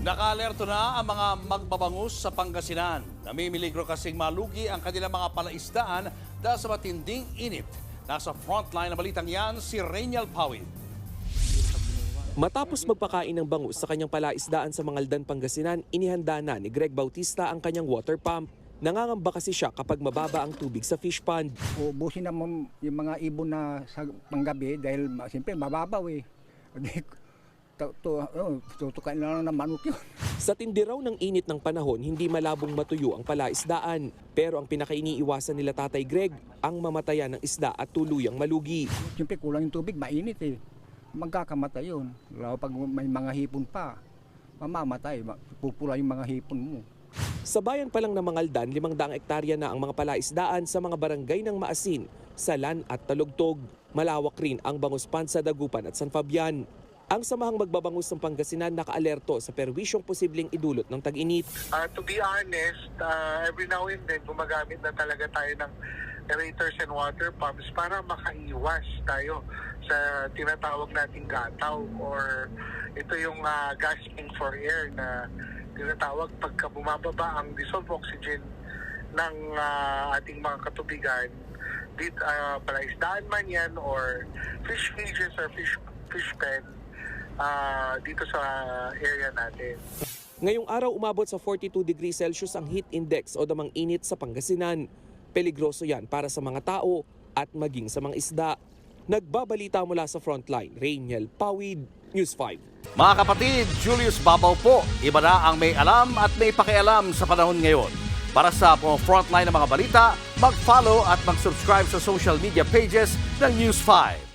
Naka-alerto na ang mga magbabangus sa Pangasinan. Namimiligro kasing malugi ang kanilang mga palaisdaan dahil sa matinding init. Nasa frontline na balitang yan si Rainiel Pawid. Matapos magpakain ng bangus sa kanyang palaisdaan sa Mangaldan, Pangasinan, inihanda na ni Greg Bautista ang kanyang water pump. Nangangamba kasi siya kapag mababa ang tubig sa fish pond. Ubusin naman yung mga ibon na sa panggabi dahil siyempre mababaw eh. Tutukain na lang ng manok yun. Sa tindi raw ng init ng panahon, hindi malabong matuyo ang palaisdaan. Pero ang pinakainiiwasan nila Tatay Greg, ang mamatayan ng isda at tuluyang malugi. Siyempre kulang yung tubig, mainit eh. Magkakamatay yun. Lalo pag may mga hipon pa, mamamatay, pupula yung mga hipon mo. Sa bayan pa lang ng Mangaldan, 500 hektarya na ang mga palaisdaan sa mga barangay ng Maasin, Salan at Talugtog. Malawak rin ang bangus pond sa Dagupan at San Fabian. Ang samahang magbabangus ng Pangasinan naka-alerto sa perwisyong posibleng idulot ng tag-init. To be honest, every now and then gumagamit na talaga tayo ng aerators and water pumps para makaiwas tayo sa tinatawag nating gataw or ito yung gasping for air na tinatawag pagka bumababa ang dissolved oxygen ng ating mga katubigan, palaisdaan man yan or fish cages or fish pen dito sa area natin. Ngayong araw umabot sa 42 degrees Celsius ang heat index o damang init sa Pangasinan. Peligroso yan para sa mga tao at maging sa mga isda. Nagbabalita mula sa frontline, Rainiel Pawid, News 5. Mga kapatid, Julius Babaw po. Iba na ang may alam at may pakialam sa panahon ngayon. Para sa frontline ng mga balita, mag-follow at mag-subscribe sa social media pages ng News 5.